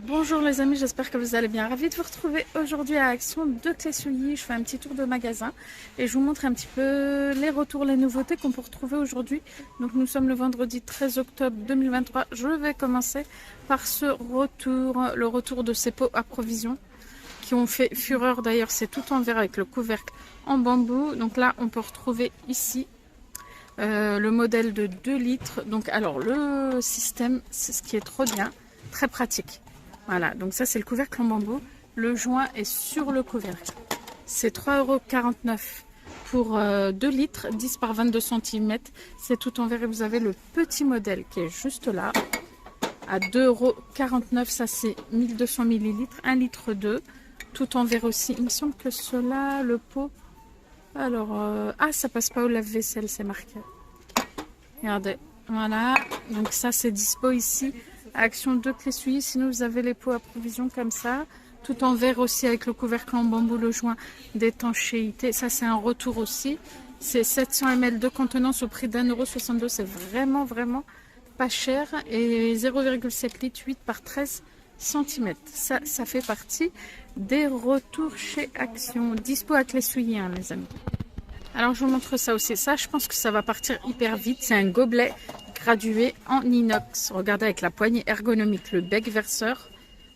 Bonjour les amis, j'espère que vous allez bien. Ravi de vous retrouver aujourd'hui à Action de Clé Souilly. Je fais un petit tour de magasin et je vous montre un petit peu les retours, les nouveautés qu'on peut retrouver aujourd'hui. Donc nous sommes le vendredi 13 octobre 2023. Je vais commencer par ce retour, le retour de ces pots à provision qui ont fait fureur. D'ailleurs, c'est tout en verre avec le couvercle en bambou. Donc là, on peut retrouver ici le modèle de 2 litres. Donc alors le système, c'est ce qui est trop bien, très pratique. Voilà, donc ça c'est le couvercle en bambou. Le joint est sur le couvercle. C'est 3,49 € pour 2 litres, 10 par 22 cm. C'est tout en verre et vous avez le petit modèle qui est juste là. À 2,49 €, ça c'est 1200 ml, 1 litre 2. Tout en verre aussi. Il me semble que cela, le pot... Alors, ça passe pas au lave-vaisselle, c'est marqué. Regardez, voilà. Donc ça c'est dispo ici. Action de Clé Souilly. Sinon vous avez les pots à provision comme ça, tout en verre aussi avec le couvercle en bambou, le joint d'étanchéité. Ça c'est un retour aussi, c'est 700 ml de contenance au prix d'1,62 €. C'est vraiment pas cher et 0,7 litres, 8 par 13 cm. Ça fait partie des retours chez Action, dispo à Clé Souilly, hein, les amis. Alors je vous montre ça aussi. Ça je pense que ça va partir hyper vite. C'est un gobelet gradué en inox. Regardez, avec la poignée ergonomique, le bec verseur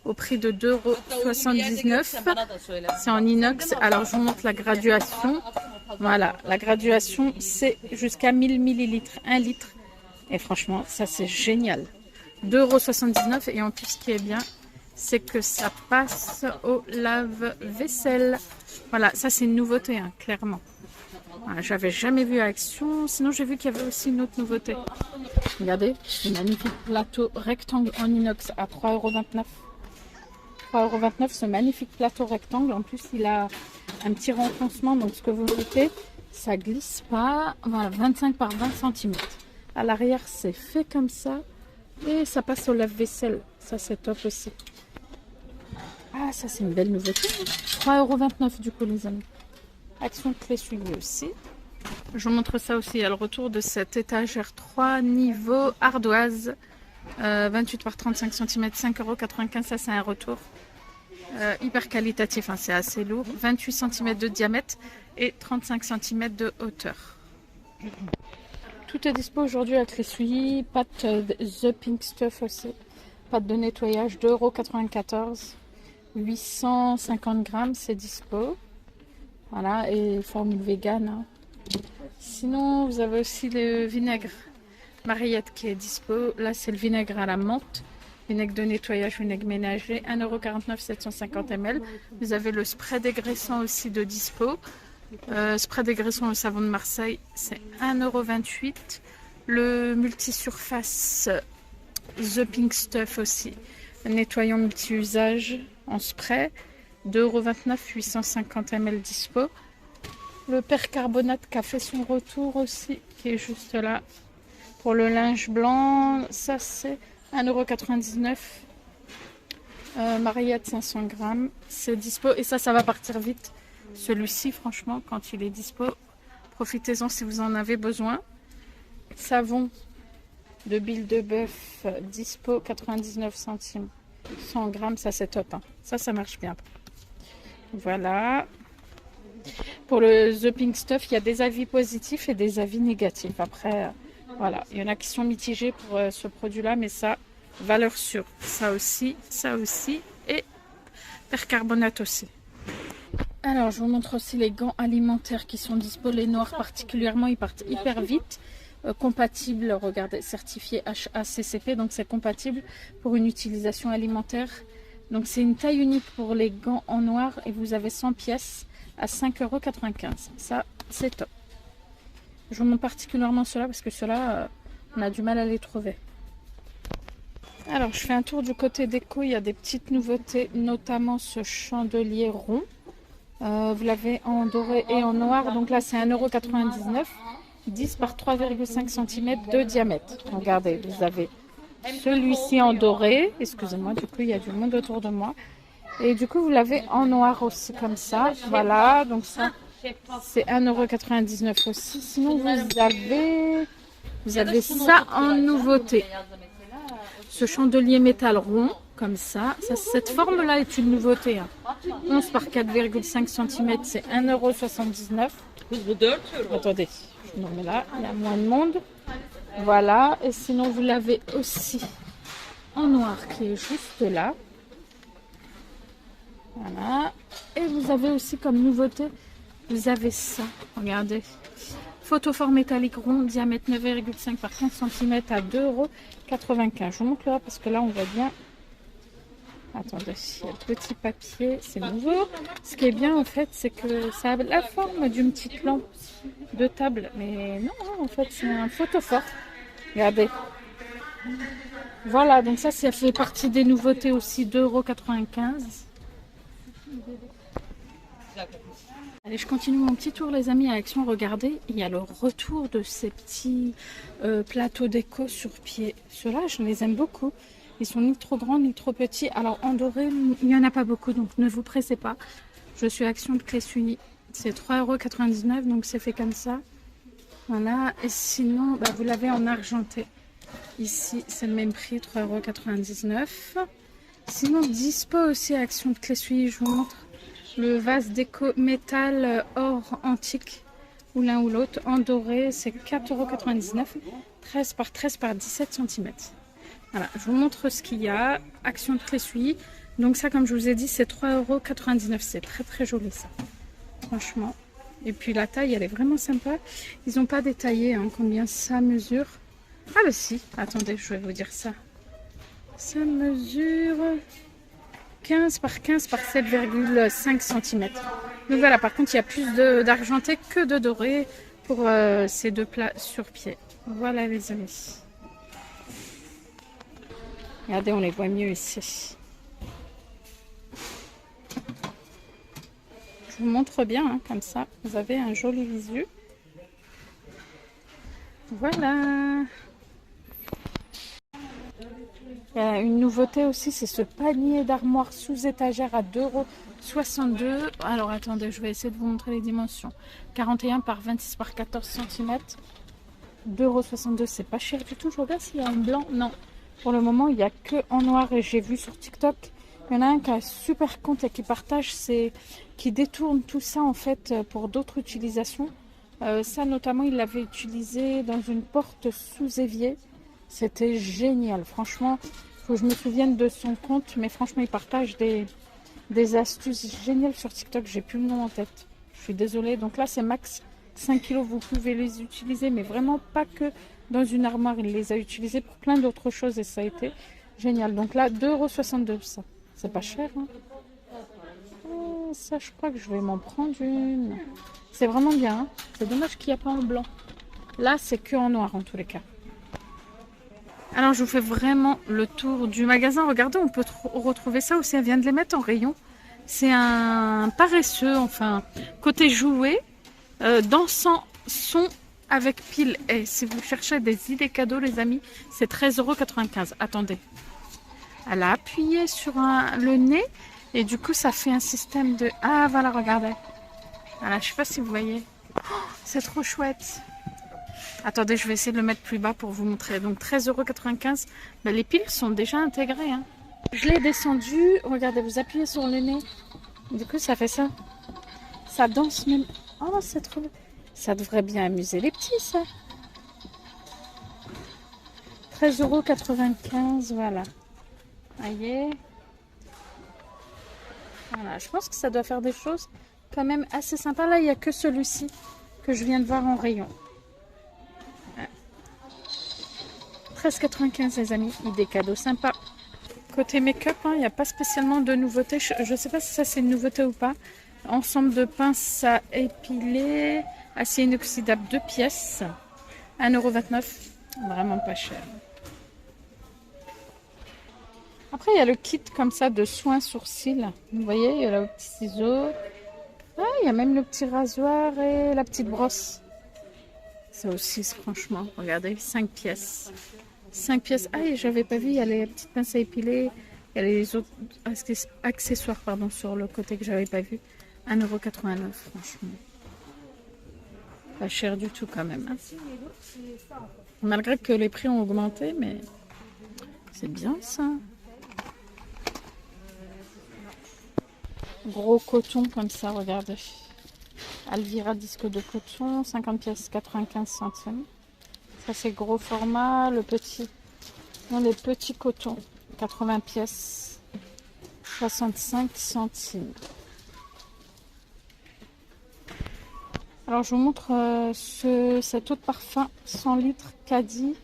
au prix de 2,79 €. C'est en inox. Alors je vous montre la graduation. Voilà, la graduation c'est jusqu'à 1000 ml, 1 litre. Et franchement ça c'est génial. 2,79 € et en plus ce qui est bien, c'est que ça passe au lave-vaisselle. Voilà, ça c'est une nouveauté, hein, clairement. J'avais jamais vu à Action. Sinon, j'ai vu qu'il y avait aussi une autre nouveauté. Regardez, un magnifique plateau rectangle en inox à 3,29 €. 3,29 €, ce magnifique plateau rectangle. En plus, il a un petit renfoncement. Donc, ce que vous mettez, ça glisse pas. Voilà, 25 par 20 cm. À l'arrière, c'est fait comme ça. Et ça passe au lave-vaisselle. Ça, c'est top aussi. Ah, ça, c'est une belle nouveauté. 3,29 € du coup, les amis. Action Clé Souilly aussi. Je vous montre ça aussi. Il y a le retour de cette étagère 3 niveaux ardoise. 28 par 35 cm, 5,95 €. Ça, c'est un retour hyper qualitatif. Hein, c'est assez lourd. 28 cm de diamètre et 35 cm de hauteur. Tout est dispo aujourd'hui à Clé Souilly. Pâte The Pink Stuff aussi. Pâte de nettoyage 2,94 €. 850 grammes, c'est dispo. Voilà, et formule vegan. Hein. Sinon, vous avez aussi le vinaigre Mariette qui est dispo. Là, c'est le vinaigre à la menthe. Vinaigre de nettoyage, vinaigre ménager. 1,49 €, 750 ml. Vous avez le spray dégraissant aussi de dispo. Spray dégraissant au savon de Marseille, c'est 1,28 €. Le multisurface The Pink Stuff aussi. Le nettoyant multi-usage en spray. 2,29 €, 850 ml dispo. Le percarbonate qui a fait son retour aussi, qui est juste là. Pour le linge blanc, ça c'est 1,99 €. Mariette 500 grammes, c'est dispo. Et ça va partir vite. Celui-ci, franchement, quand il est dispo, profitez-en si vous en avez besoin. Savon de bile de bœuf, dispo, 99 centimes. 100 grammes, ça c'est top. Hein. Ça marche bien. Voilà. Pour le The Pink Stuff, il y a des avis positifs et des avis négatifs. Après, voilà, il y en a qui sont mitigés pour ce produit-là, mais ça, valeur sûre. Ça aussi, et percarbonate aussi. Alors, je vous montre aussi les gants alimentaires qui sont dispo. Les noirs particulièrement, ils partent hyper vite. Compatible, regardez, certifié HACCP, donc c'est compatible pour une utilisation alimentaire. Donc c'est une taille unique pour les gants en noir et vous avez 100 pièces à 5,95 €. Ça, c'est top. Je vous montre particulièrement cela parce que cela, on a du mal à les trouver. Alors, je fais un tour du côté déco. Il y a des petites nouveautés, notamment ce chandelier rond. Vous l'avez en doré et en noir. Donc là, c'est 1,99 €. 10 par 3,5 cm de diamètre. Regardez, vous avez celui-ci en doré. Excusez-moi, du coup, il y a du monde autour de moi. Et du coup, vous l'avez en noir aussi, comme ça. Voilà, donc ça, c'est 1,99 € aussi. Sinon, vous avez ça en nouveauté. Ce chandelier métal rond, comme ça. Cette forme-là est une nouveauté. Hein. 11 par 4,5 cm, c'est 1,79 €. Attendez, je me remets là, il y a moins de monde. Voilà, et sinon vous l'avez aussi en noir qui est juste là. Voilà, et vous avez aussi comme nouveauté, vous avez ça, regardez. Photophore métallique rond, diamètre 9,5 par 15 cm à 2,95 €. Je vous montre là parce que là on voit bien. Attendez, il y a le petit papier, c'est nouveau. Ce qui est bien en fait, c'est que ça a la forme d'une petite lampe de table. Mais non, en fait, c'est un photophore. Regardez. Voilà, donc ça fait partie des nouveautés aussi, 2,95 €. Allez, je continue mon petit tour les amis à Action. Regardez, il y a le retour de ces petits plateaux déco sur pied. Ceux-là, je les aime beaucoup. Ils sont ni trop grands ni trop petits. Alors en doré, il n'y en a pas beaucoup, donc ne vous pressez pas. Je suis Action de Clé-Sully. C'est 3,99 €, donc c'est fait comme ça. Voilà, et sinon, bah, vous l'avez en argenté. Ici, c'est le même prix, 3,99 €. Sinon, dispo aussi Action de Clé-Sully, je vous montre. Le vase déco métal or antique, ou l'un ou l'autre, en doré, c'est 4,99 €, 13 par 13 par 17 cm. Voilà, je vous montre ce qu'il y a. Action de Clé-Sully. Donc ça, comme je vous ai dit, c'est 3,99 €. C'est très très joli ça, franchement. Et puis la taille, elle est vraiment sympa. Ils n'ont pas détaillé hein, combien ça mesure. Ah bah si, attendez, je vais vous dire ça. Ça mesure 15 par 15 par 7,5 cm. Donc voilà, par contre, il y a plus d'argenté que de doré pour ces deux plats sur pied. Voilà les amis. Regardez, on les voit mieux ici. Je vous montre bien, hein, comme ça, vous avez un joli visu. Voilà. Il y a une nouveauté aussi, c'est ce panier d'armoire sous étagère à 2,62 €. Alors attendez, je vais essayer de vous montrer les dimensions. 41 par 26 par 14 cm. 2,62 €, c'est pas cher du tout. Je regarde s'il y a un blanc. Non, pour le moment, il n'y a que en noir. Et j'ai vu sur TikTok, il y en a un qui a un super compte et qui partage, qui détourne tout ça en fait pour d'autres utilisations. Ça notamment, il l'avait utilisé dans une porte sous évier. C'était génial, franchement. Il faut que je me souvienne de son compte, mais franchement, il partage des astuces géniales sur TikTok. J'ai plus le nom en tête. Je suis désolée. Donc là, c'est max 5 kg. Vous pouvez les utiliser, mais vraiment pas que dans une armoire. Il les a utilisés pour plein d'autres choses et ça a été génial. Donc là, 2,62 € ça. C'est pas cher, hein. Ça, je crois que je vais m'en prendre une. C'est vraiment bien, hein. C'est dommage qu'il n'y a pas en blanc. Là, c'est que en noir en tous les cas. Alors, je vous fais vraiment le tour du magasin. Regardez, on peut retrouver ça aussi. Elle vient de les mettre en rayon. C'est un paresseux, enfin, côté jouet, dansant son avec pile. Et si vous cherchez des idées cadeaux, les amis, c'est 13,95 €. Attendez. Elle a appuyé sur le nez et du coup, ça fait un système de... Ah, voilà, regardez. Voilà, je sais pas si vous voyez. Oh, c'est trop chouette. Attendez, je vais essayer de le mettre plus bas pour vous montrer. Donc 13,95 €. Ben, les piles sont déjà intégrées. Hein. Je l'ai descendu. Regardez, vous appuyez sur le nez. Du coup, ça fait ça. Ça danse même. Oh, c'est trop... Ça devrait bien amuser les petits, ça. 13,95 €, voilà. Voyez. Voilà, je pense que ça doit faire des choses quand même assez sympas. Là, il n'y a que celui-ci que je viens de voir en rayon. 13,95 € les amis, idée cadeau sympa. Côté make-up, hein, il n'y a pas spécialement de nouveautés. Je ne sais pas si ça c'est une nouveauté ou pas. Ensemble de pinces à épiler, acier inoxydable 2 pièces, 1,29 €, vraiment pas cher. Après, il y a le kit comme ça de soins sourcils. Vous voyez, il y a le petit ciseau. Ah, il y a même le petit rasoir et la petite brosse. Ça aussi, franchement, regardez, 5 pièces. 5 pièces. Ah, et j'avais pas vu, il y a les petites pinces à épiler. Il y a les autres accessoires pardon, sur le côté que j'avais pas vu. 1,89 €, franchement. Pas cher du tout quand même. Hein. Malgré que les prix ont augmenté, mais c'est bien ça. Gros coton comme ça, regardez. Alvira disque de coton, 50 pièces, 95 centimes. Ça c'est gros format, le petit. Non, les petits cotons, 80 pièces, 65 centimes. Alors je vous montre cette eau de parfum 100 litres Caddy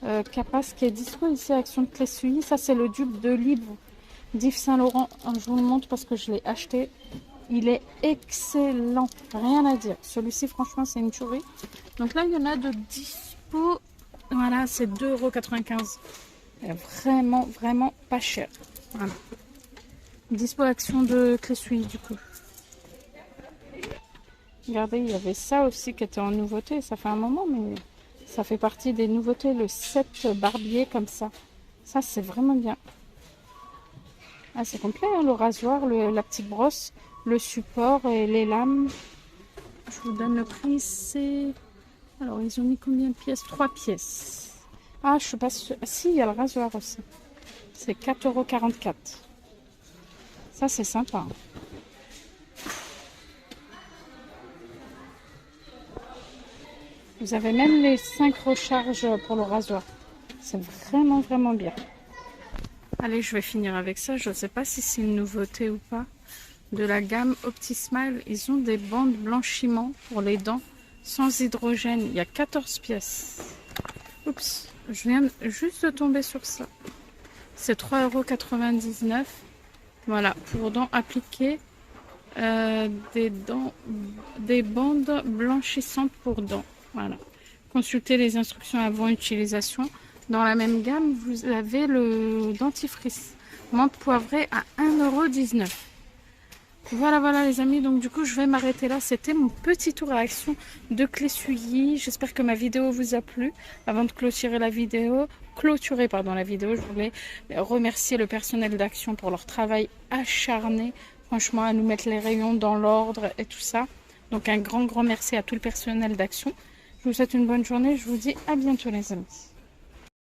Capas qui est dispo ici à Action de Clé-Sully. Ça c'est le dupe de livre d'Yves Saint Laurent. Je vous le montre parce que je l'ai acheté. Il est excellent, rien à dire. Celui-ci franchement c'est une tuerie. Donc là il y en a de dispo. Voilà, c'est 2,95 €. Vraiment, vraiment pas cher. Voilà. Dispo Action de Clé-Sully du coup. Regardez, il y avait ça aussi qui était en nouveauté. Ça fait un moment, mais ça fait partie des nouveautés. Le set barbier comme ça. Ça, c'est vraiment bien. Ah, c'est complet, hein, le rasoir, la petite brosse, le support et les lames. Je vous donne le prix. C'est... Alors, ils ont mis combien de pièces? 3 pièces. Ah, je sais pas si... Si, il y a le rasoir aussi. C'est 4,44 €. Ça, c'est sympa. Vous avez même les 5 recharges pour le rasoir. C'est vraiment, vraiment bien. Allez, je vais finir avec ça. Je ne sais pas si c'est une nouveauté ou pas. De la gamme OptiSmile, ils ont des bandes blanchiment pour les dents sans hydrogène. Il y a 14 pièces. Oups, je viens juste de tomber sur ça. C'est 3,99 €. Voilà, pour dents appliquées. Des bandes blanchissantes pour dents. Voilà. Consultez les instructions avant utilisation. Dans la même gamme, vous avez le dentifrice menthe poivrée à 1,19 €. Voilà, voilà les amis. Donc du coup, je vais m'arrêter là. C'était mon petit tour à Action de Clé-Sully. J'espère que ma vidéo vous a plu. Avant de clôturer la vidéo, je voulais remercier le personnel d'Action pour leur travail acharné. Franchement, à nous mettre les rayons dans l'ordre et tout ça. Donc un grand merci à tout le personnel d'Action. Je vous souhaite une bonne journée. Je vous dis à bientôt les amis.